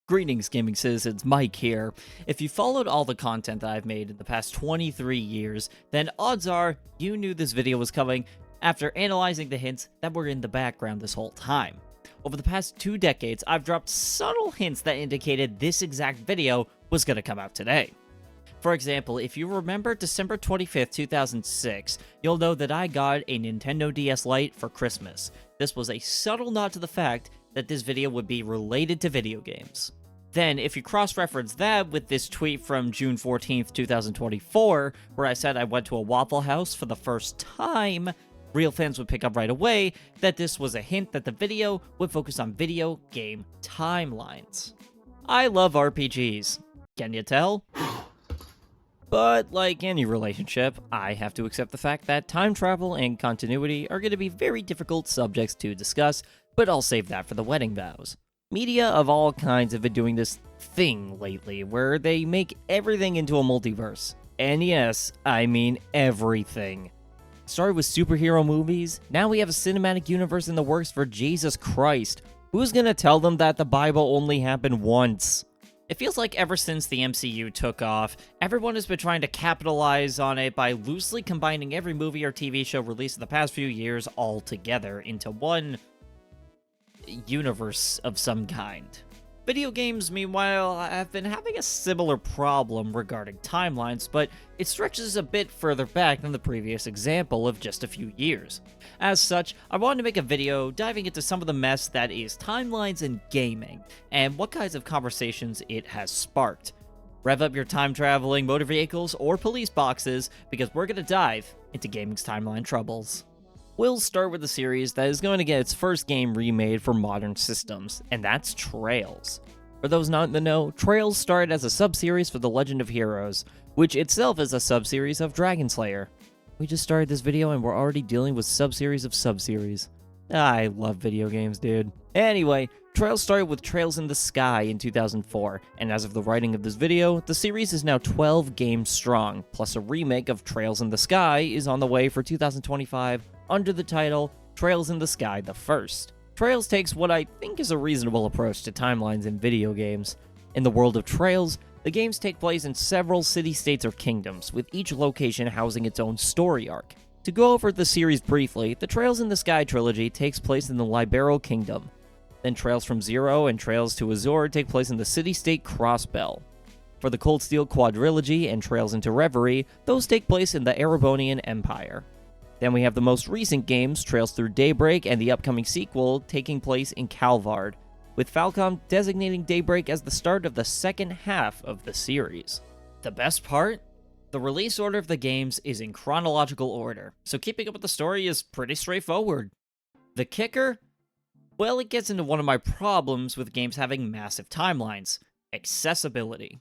Greetings, gaming citizens, Mike here. If you followed all the content that I've made in the past 23 years, then odds are you knew this video was coming after analyzing the hints that were in the background this whole time. Over the past 2 decades, I've dropped subtle hints that indicated this exact video was going to come out today. For example, if you remember December 25th, 2006, you'll know that I got a Nintendo DS Lite for Christmas. This was a subtle nod to the fact that this video would be related to video games. Then, if you cross-reference that with this tweet from June 14th, 2024, where I said I went to a Waffle House for the first time, real fans would pick up right away that this was a hint that the video would focus on video game timelines. I love RPGs. Can you tell? But like any relationship, I have to accept the fact that time travel and continuity are going to be very difficult subjects to discuss, but I'll save that for the wedding vows. Media of all kinds have been doing this thing lately, where they make everything into a multiverse. And yes, I mean everything. Started with superhero movies, now we have a cinematic universe in the works for Jesus Christ. Who's gonna tell them that the Bible only happened once? It feels like ever since the MCU took off, everyone has been trying to capitalize on it by loosely combining every movie or TV show released in the past few years all together into one universe of some kind. Video games, meanwhile, have been having a similar problem regarding timelines, but it stretches a bit further back than the previous example of just a few years. As such, I wanted to make a video diving into some of the mess that is timelines in gaming, and what kinds of conversations it has sparked. Rev up your time-traveling motor vehicles or police boxes, because we're gonna dive into gaming's timeline troubles. We'll start with a series that is going to get its first game remade for modern systems, and that's Trails. For those not in the know, Trails started as a sub-series for The Legend of Heroes, which itself is a sub-series of Dragon Slayer. We just started this video and we're already dealing with sub-series of sub-series. I love video games, dude. Anyway, Trails started with Trails in the Sky in 2004, and as of the writing of this video, the series is now 12 games strong, plus a remake of Trails in the Sky is on the way for 2025 under the title Trails in the Sky the First. Trails takes what I think is a reasonable approach to timelines in video games. In the world of Trails, the games take place in several city-states or kingdoms, with each location housing its own story arc. To go over the series briefly, the Trails in the Sky trilogy takes place in the Libero Kingdom. Then Trails from Zero and Trails to Azure take place in the city-state Crossbell. For the Cold Steel quadrilogy and Trails into Reverie, those take place in the Erebonian Empire. Then we have the most recent games, Trails Through Daybreak and the upcoming sequel, taking place in Calvard, with Falcom designating Daybreak as the start of the second half of the series. The best part? The release order of the games is in chronological order, so keeping up with the story is pretty straightforward. The kicker? Well, it gets into one of my problems with games having massive timelines: accessibility.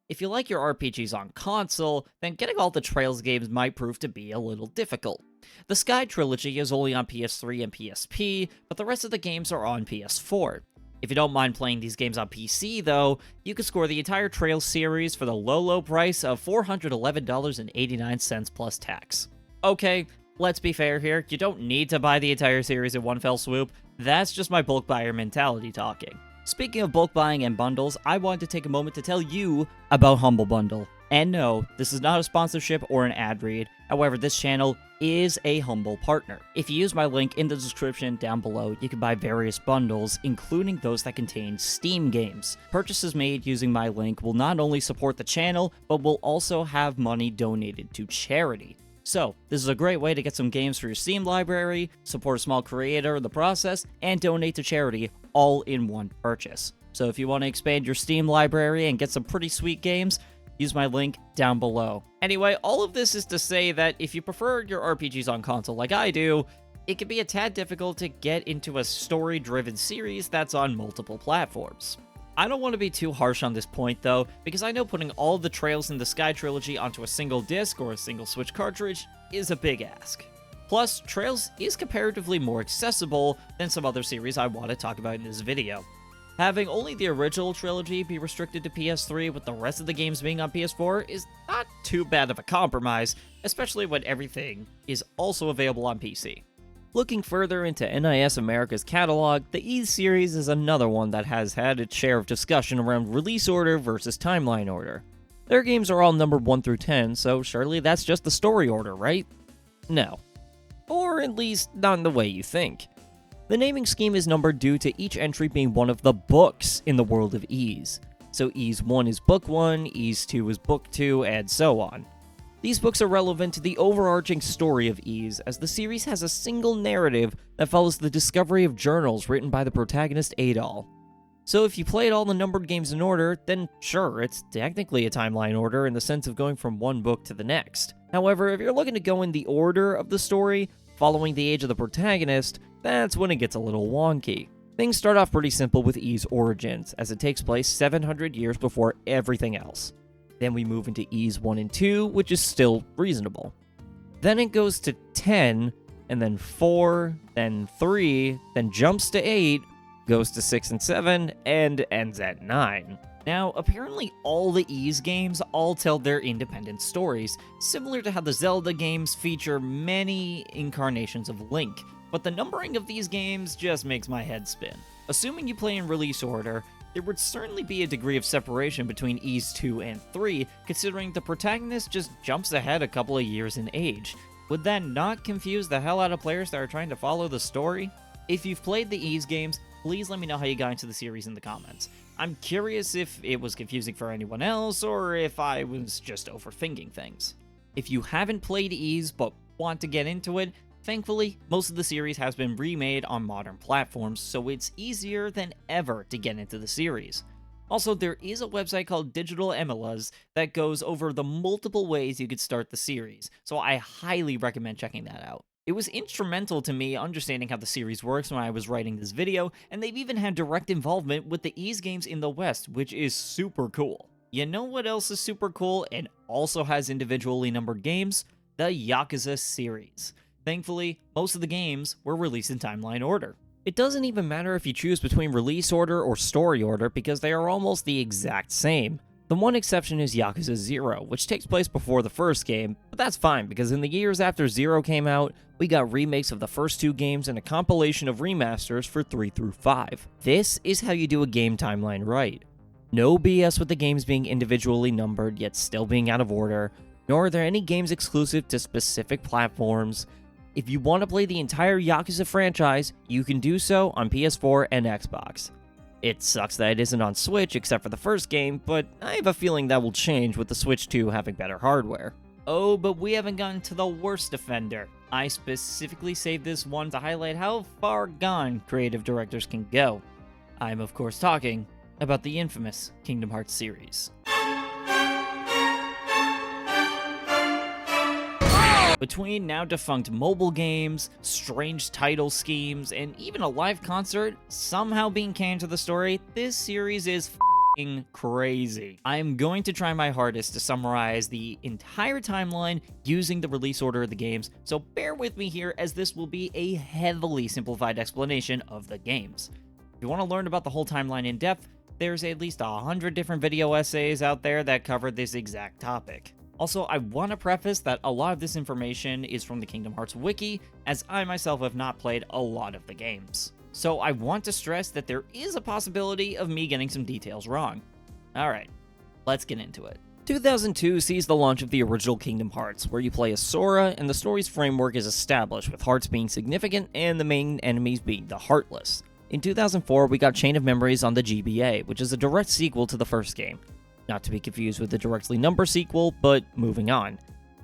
If you like your RPGs on console, then getting all the Trails games might prove to be a little difficult. The Sky trilogy is only on PS3 and PSP, but the rest of the games are on PS4. If you don't mind playing these games on PC, though, you can score the entire Trails series for the low price of $411.89 plus tax. Okay, let's be fair here, you don't need to buy the entire series in one fell swoop. That's just my bulk buyer mentality talking. Speaking of bulk buying and bundles, I wanted to take a moment to tell you about Humble Bundle. And no, this is not a sponsorship or an ad read. However, this channel is a Humble partner. If you use my link in the description down below, you can buy various bundles, including those that contain Steam games. Purchases made using my link will not only support the channel, but will also have money donated to charity. So, this is a great way to get some games for your Steam library, support a small creator in the process, and donate to charity all in one purchase. So if you want to expand your Steam library and get some pretty sweet games, use my link down below. Anyway, all of this is to say that if you prefer your RPGs on console like I do, it can be a tad difficult to get into a story-driven series that's on multiple platforms. I don't want to be too harsh on this point though, because I know putting all the Trails in the Sky trilogy onto a single disc or a single Switch cartridge is a big ask. Plus, Trails is comparatively more accessible than some other series I want to talk about in this video. Having only the original trilogy be restricted to PS3 with the rest of the games being on PS4 is not too bad of a compromise, especially when everything is also available on PC. Looking further into NIS America's catalog, the Ys series is another one that has had its share of discussion around release order versus timeline order. Their games are all numbered 1 through 10, so surely that's just the story order, right? No. Or at least not in the way you think. The naming scheme is numbered due to each entry being one of the books in the world of Ys. So Ys 1 is Book 1, Ys 2 is Book 2, and so on. These books are relevant to the overarching story of Ys, as the series has a single narrative that follows the discovery of journals written by the protagonist Adol. So if you played all the numbered games in order, then sure, it's technically a timeline order in the sense of going from one book to the next. However, if you're looking to go in the order of the story, following the age of the protagonist, that's when it gets a little wonky. Things start off pretty simple with Ys origins, as it takes place 700 years before everything else. Then we move into Ys 1 and 2, which is still reasonable. Then it goes to 10, and then 4, then 3, then jumps to 8, goes to 6 and 7, and ends at 9. Now, apparently all the Ys games all tell their independent stories, similar to how the Zelda games feature many incarnations of Link, but the numbering of these games just makes my head spin. Assuming you play in release order, there would certainly be a degree of separation between Ys 2 and 3, considering the protagonist just jumps ahead a couple of years in age. Would that not confuse the hell out of players that are trying to follow the story? If you've played the Ys games, please let me know how you got into the series in the comments. I'm curious if it was confusing for anyone else, or if I was just overthinking things. If you haven't played Ys but want to get into it, thankfully, most of the series has been remade on modern platforms, so it's easier than ever to get into the series. Also, there is a website called Digital Emilas that goes over the multiple ways you could start the series, so I highly recommend checking that out. It was instrumental to me understanding how the series works when I was writing this video, and they've even had direct involvement with the Ys games in the West, which is super cool. You know what else is super cool and also has individually numbered games? The Yakuza series. Thankfully, most of the games were released in timeline order. It doesn't even matter if you choose between release order or story order because they are almost the exact same. The one exception is Yakuza 0, which takes place before the first game, but that's fine because in the years after 0 came out, we got remakes of the first 2 games and a compilation of remasters for 3 through 5. This is how you do a game timeline right. No BS with the games being individually numbered yet still being out of order, nor are there any games exclusive to specific platforms. If you want to play the entire Yakuza franchise, you can do so on PS4 and Xbox. It sucks that it isn't on Switch except for the first game, but I have a feeling that will change with the Switch 2 having better hardware. Oh, but we haven't gotten to the worst offender. I specifically saved this one to highlight how far gone creative directors can go. I'm of course talking about the infamous Kingdom Hearts series. Between now defunct mobile games, strange title schemes, and even a live concert somehow being canon to the story, this series is f***ing crazy. I am going to try my hardest to summarize the entire timeline using the release order of the games, so bear with me here as this will be a heavily simplified explanation of the games. If you want to learn about the whole timeline in depth, there's at least 100 different video essays out there that cover this exact topic. Also, I want to preface that a lot of this information is from the Kingdom Hearts wiki, as I myself have not played a lot of the games. So I want to stress that there is a possibility of me getting some details wrong. Alright, let's get into it. 2002 sees the launch of the original Kingdom Hearts, where you play as Sora and the story's framework is established, with hearts being significant and the main enemies being the Heartless. In 2004, we got Chain of Memories on the GBA, which is a direct sequel to the first game. Not to be confused with the directly numbered sequel, but moving on.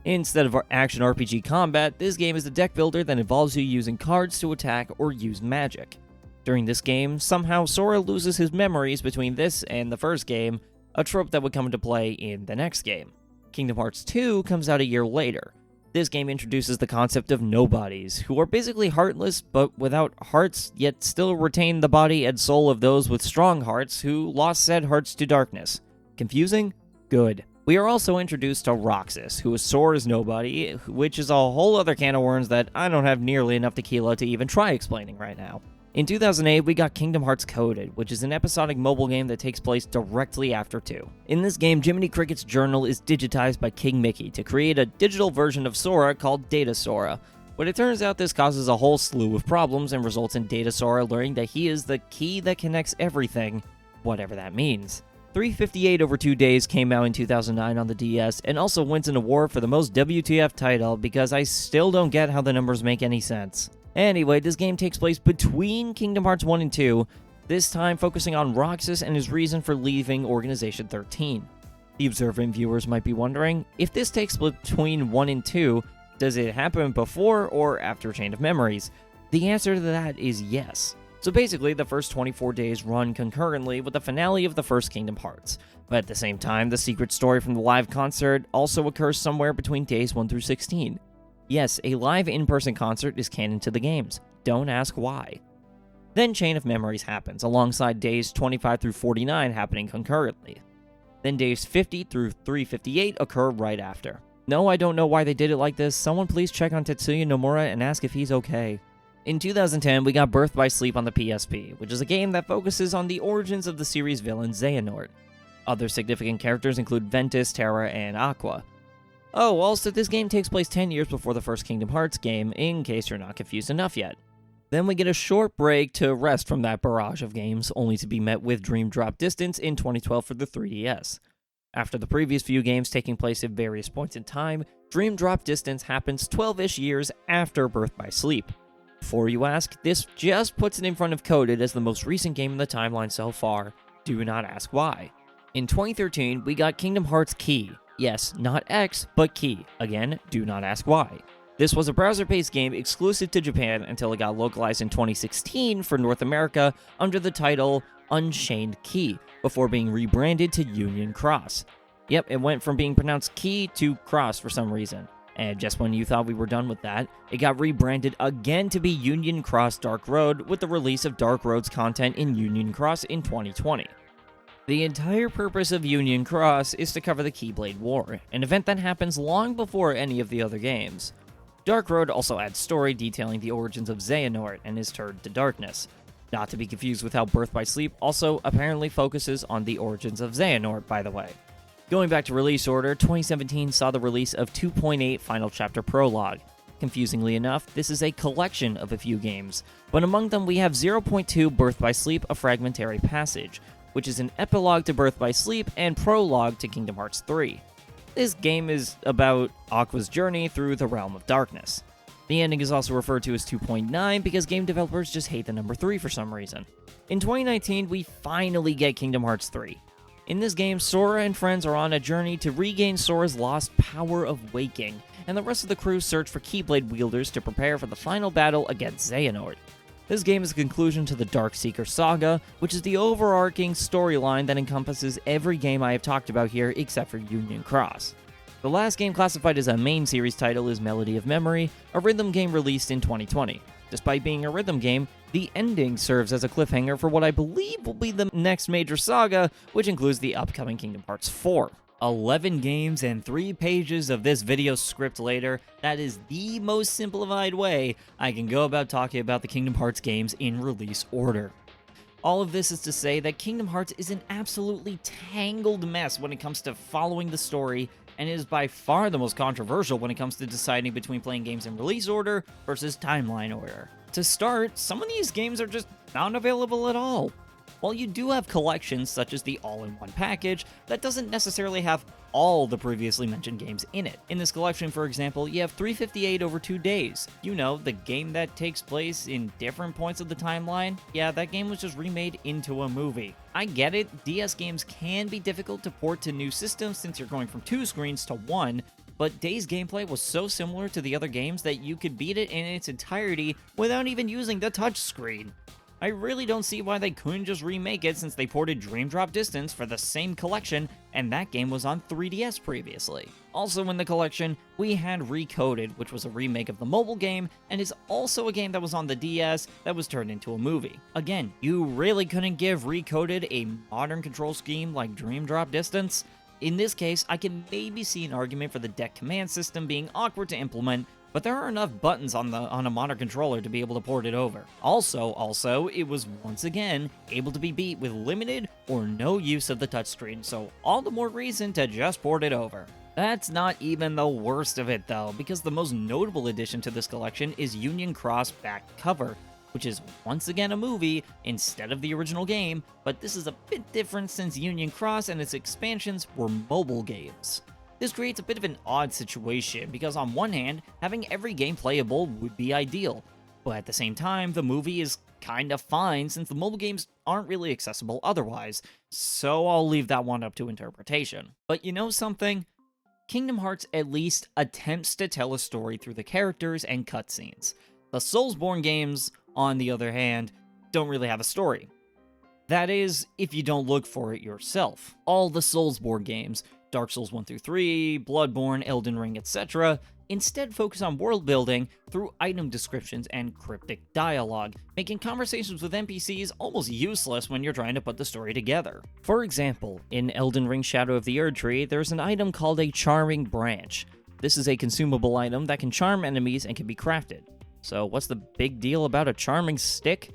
Instead of action RPG combat, this game is a deck builder that involves you using cards to attack or use magic. During this game, somehow Sora loses his memories between this and the first game, a trope that would come into play in the next game. Kingdom Hearts 2 comes out a year later. This game introduces the concept of nobodies, who are basically heartless but without hearts, yet still retain the body and soul of those with strong hearts who lost said hearts to darkness. Confusing? Good. We are also introduced to Roxas, who is Sora's nobody, which is a whole other can of worms that I don't have nearly enough tequila to even try explaining right now. In 2008, we got Kingdom Hearts Coded, which is an episodic mobile game that takes place directly after 2. In this game, Jiminy Cricket's journal is digitized by King Mickey to create a digital version of Sora called Data Sora, But it turns out this causes a whole slew of problems and results in Data Sora learning that he is the key that connects everything, whatever that means. 358 over 2 days came out in 2009 on the DS and also wins an award for the most WTF title because I still don't get how the numbers make any sense. Anyway, this game takes place between Kingdom Hearts 1 and 2, this time focusing on Roxas and his reason for leaving Organization 13. The observant viewers might be wondering, if this takes place between 1 and 2, does it happen before or after Chain of Memories? The answer to that is yes. So basically, the first 24 days run concurrently with the finale of the first Kingdom Hearts. But at the same time, the secret story from the live concert also occurs somewhere between days 1 through 16. Yes, a live in-person concert is canon to the games. Don't ask why. Then Chain of Memories happens, alongside days 25 through 49 happening concurrently. Then days 50 through 358 occur right after. No, I don't know why they did it like this. Someone please check on Tetsuya Nomura and ask if he's okay. In 2010, we got Birth by Sleep on the PSP, which is a game that focuses on the origins of the series villain Xehanort. Other significant characters include Ventus, Terra, and Aqua. Oh, also this game takes place 10 years before the first Kingdom Hearts game, in case you're not confused enough yet. Then we get a short break to rest from that barrage of games, only to be met with Dream Drop Distance in 2012 for the 3DS. After the previous few games taking place at various points in time, Dream Drop Distance happens 12-ish years after Birth by Sleep. Before you ask, this just puts it in front of Coded as the most recent game in the timeline so far. Do not ask why. In 2013, we got Kingdom Hearts Key. Yes, not X, but Key. Again, do not ask why. This was a browser-based game exclusive to Japan until it got localized in 2016 for North America under the title Unchained Key, before being rebranded to Union Cross. Yep, it went from being pronounced Key to Cross for some reason. And just when you thought we were done with that, it got rebranded again to be Union Cross Dark Road with the release of Dark Road's content in Union Cross in 2020. The entire purpose of Union Cross is to cover the Keyblade War, an event that happens long before any of the other games. Dark Road also adds story detailing the origins of Xehanort and his turn to darkness. Not to be confused with how Birth by Sleep also apparently focuses on the origins of Xehanort, by the way. Going back to release order, 2017 saw the release of 2.8 Final Chapter Prologue. Confusingly enough, this is a collection of a few games, but among them we have 0.2 Birth by Sleep, A Fragmentary Passage, which is an epilogue to Birth by Sleep and prologue to Kingdom Hearts 3. This game is about Aqua's journey through the Realm of Darkness. The ending is also referred to as 2.9 because game developers just hate the number 3 for some reason. In 2019, we finally get Kingdom Hearts 3. In this game, Sora and friends are on a journey to regain Sora's lost power of waking, and the rest of the crew search for Keyblade wielders to prepare for the final battle against Xehanort. This game is a conclusion to the Darkseeker saga, which is the overarching storyline that encompasses every game I have talked about here except for Union Cross. The last game classified as a main series title is Melody of Memory, a rhythm game released in 2020. Despite being a rhythm game, the ending serves as a cliffhanger for what I believe will be the next major saga, which includes the upcoming Kingdom Hearts 4. 11 games and 3 pages of this video script later, that is the most simplified way I can go about talking about the Kingdom Hearts games in release order. All of this is to say that Kingdom Hearts is an absolutely tangled mess when it comes to following the story, and is by far the most controversial when it comes to deciding between playing games in release order versus timeline order. To start, some of these games are just not available at all. While you do have collections such as the all-in-one package, that doesn't necessarily have all the previously mentioned games in it. In this collection, for example, you have 358 over 2 days. You know, the game that takes place in different points of the timeline. Yeah, that game was just remade into a movie. I get it, DS games can be difficult to port to new systems since you're going from 2 screens to 1, but Days gameplay was so similar to the other games that you could beat it in its entirety without even using the touchscreen. I really don't see why they couldn't just remake it since they ported Dream Drop Distance for the same collection, and that game was on 3DS previously. Also in the collection, we had Recoded, which was a remake of the mobile game, and is also a game that was on the DS that was turned into a movie. Again, you really couldn't give Recoded a modern control scheme like Dream Drop Distance. In this case, I can maybe see an argument for the deck command system being awkward to implement, but there are enough buttons on a modern controller to be able to port it over. Also, it was once again able to be beat with limited or no use of the touchscreen, so all the more reason to just port it over. That's not even the worst of it though, because the most notable addition to this collection is Union Cross back cover, which is once again a movie instead of the original game, but this is a bit different since Union Cross and its expansions were mobile games. This creates a bit of an odd situation because on one hand, having every game playable would be ideal, but at the same time, the movie is kind of fine since the mobile games aren't really accessible otherwise, so I'll leave that one up to interpretation. But you know something? Kingdom Hearts at least attempts to tell a story through the characters and cutscenes. The Soulsborne games, on the other hand, don't really have a story. That is, if you don't look for it yourself. All the Soulsborne games, Dark Souls 1 through 3, Bloodborne, Elden Ring, etc., instead focus on world building through item descriptions and cryptic dialogue, making conversations with NPCs almost useless when you're trying to put the story together. For example, in Elden Ring Shadow of the Erdtree, there's an item called a Charming Branch. This is a consumable item that can charm enemies and can be crafted. So what's the big deal about a charming stick?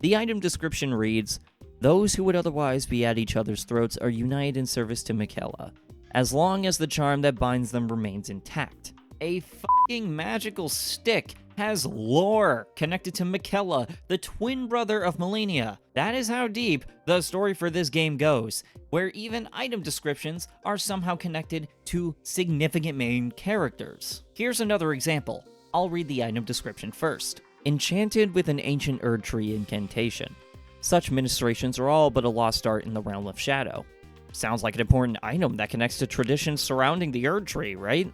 The item description reads, "Those who would otherwise be at each other's throats are united in service to Miquella, as long as the charm that binds them remains intact." A fucking magical stick has lore connected to Miquella, the twin brother of Melania. That is how deep the story for this game goes, where even item descriptions are somehow connected to significant main characters. Here's another example. I'll read the item description first. Enchanted with an ancient Erdtree incantation. Such ministrations are all but a lost art in the realm of shadow. Sounds like an important item that connects to traditions surrounding the Erdtree, right?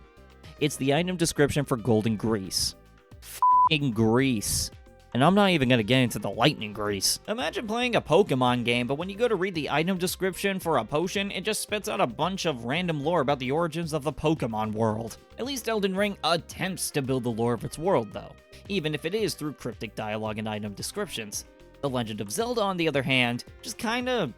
It's the item description for Golden Grease. F***ing Grease. And I'm not even gonna get into the lightning grease. Imagine playing a Pokemon game, but when you go to read the item description for a potion, it just spits out a bunch of random lore about the origins of the Pokemon world. At least Elden Ring attempts to build the lore of its world, though, even if it is through cryptic dialogue and item descriptions. The Legend of Zelda, on the other hand, just kinda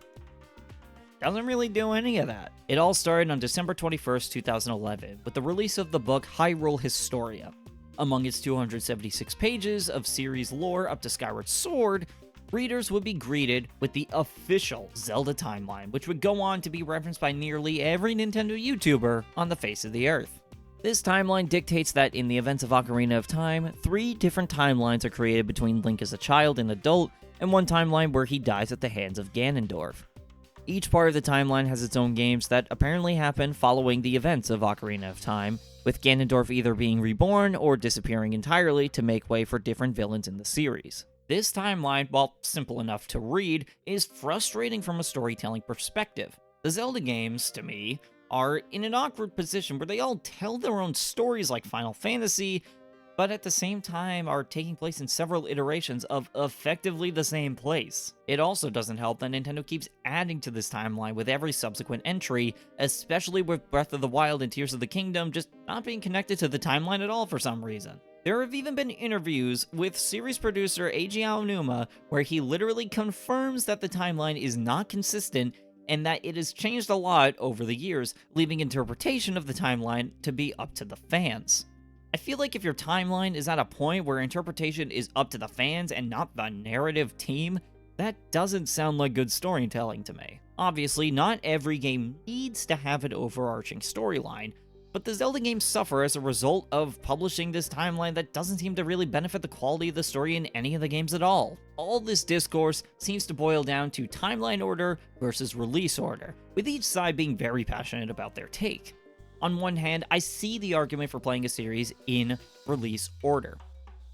doesn't really do any of that. It all started on December 21st, 2011, with the release of the book Hyrule Historia. Among its 276 pages of series lore up to Skyward Sword, readers would be greeted with the official Zelda timeline, which would go on to be referenced by nearly every Nintendo YouTuber on the face of the earth. This timeline dictates that in the events of Ocarina of Time, 3 different timelines are created between Link as a child and adult, and one timeline where he dies at the hands of Ganondorf. Each part of the timeline has its own games that apparently happen following the events of Ocarina of Time, with Ganondorf either being reborn or disappearing entirely to make way for different villains in the series. This timeline, while simple enough to read, is frustrating from a storytelling perspective. The Zelda games, to me, are in an awkward position where they all tell their own stories like Final Fantasy, but at the same time are taking place in several iterations of effectively the same place. It also doesn't help that Nintendo keeps adding to this timeline with every subsequent entry, especially with Breath of the Wild and Tears of the Kingdom just not being connected to the timeline at all for some reason. There have even been interviews with series producer Eiji Aonuma where he literally confirms that the timeline is not consistent and that it has changed a lot over the years, leaving interpretation of the timeline to be up to the fans. I feel like if your timeline is at a point where interpretation is up to the fans and not the narrative team, that doesn't sound like good storytelling to me. Obviously, not every game needs to have an overarching storyline, but the Zelda games suffer as a result of publishing this timeline that doesn't seem to really benefit the quality of the story in any of the games at all. All this discourse seems to boil down to timeline order versus release order, with each side being very passionate about their take. On one hand, I see the argument for playing a series in release order.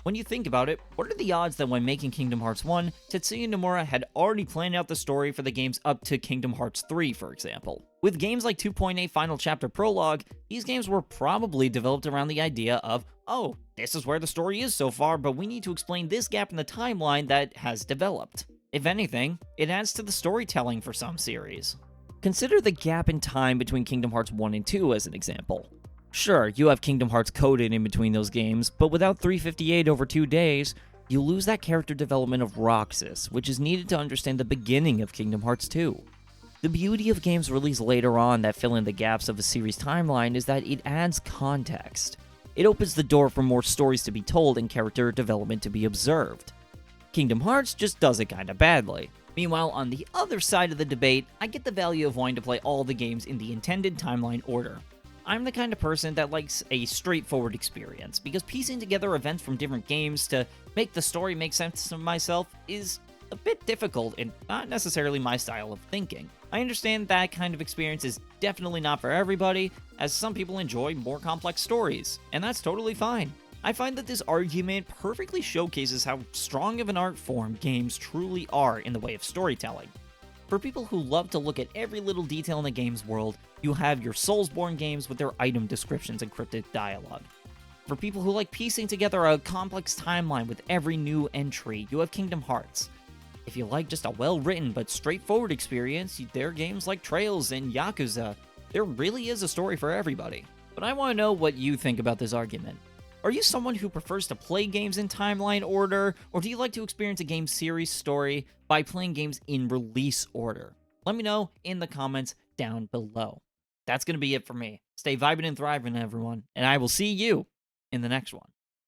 When you think about it, what are the odds that when making Kingdom Hearts 1, Tetsuya Nomura had already planned out the story for the games up to Kingdom Hearts 3, for example? With games like 2.8 Final Chapter Prologue, these games were probably developed around the idea of, oh, this is where the story is so far, but we need to explain this gap in the timeline that has developed. If anything, it adds to the storytelling for some series. Consider the gap in time between Kingdom Hearts 1 and 2 as an example. Sure, you have Kingdom Hearts coded in between those games, but without 358 over 2 days, you lose that character development of Roxas, which is needed to understand the beginning of Kingdom Hearts 2. The beauty of games released later on that fill in the gaps of a series timeline is that it adds context. It opens the door for more stories to be told and character development to be observed. Kingdom Hearts just does it kinda badly. Meanwhile, on the other side of the debate, I get the value of wanting to play all the games in the intended timeline order. I'm the kind of person that likes a straightforward experience, because piecing together events from different games to make the story make sense to myself is a bit difficult and not necessarily my style of thinking. I understand that kind of experience is definitely not for everybody, as some people enjoy more complex stories, and that's totally fine. I find that this argument perfectly showcases how strong of an art form games truly are in the way of storytelling. For people who love to look at every little detail in the game's world, you have your Soulsborne games with their item descriptions and cryptic dialogue. For people who like piecing together a complex timeline with every new entry, you have Kingdom Hearts. If you like just a well-written but straightforward experience, there are games like Trails and Yakuza. There really is a story for everybody. But I want to know what you think about this argument. Are you someone who prefers to play games in timeline order, or do you like to experience a game's series story by playing games in release order? Let me know in the comments down below. That's going to be it for me. Stay vibing and thriving, everyone, and I will see you in the next one.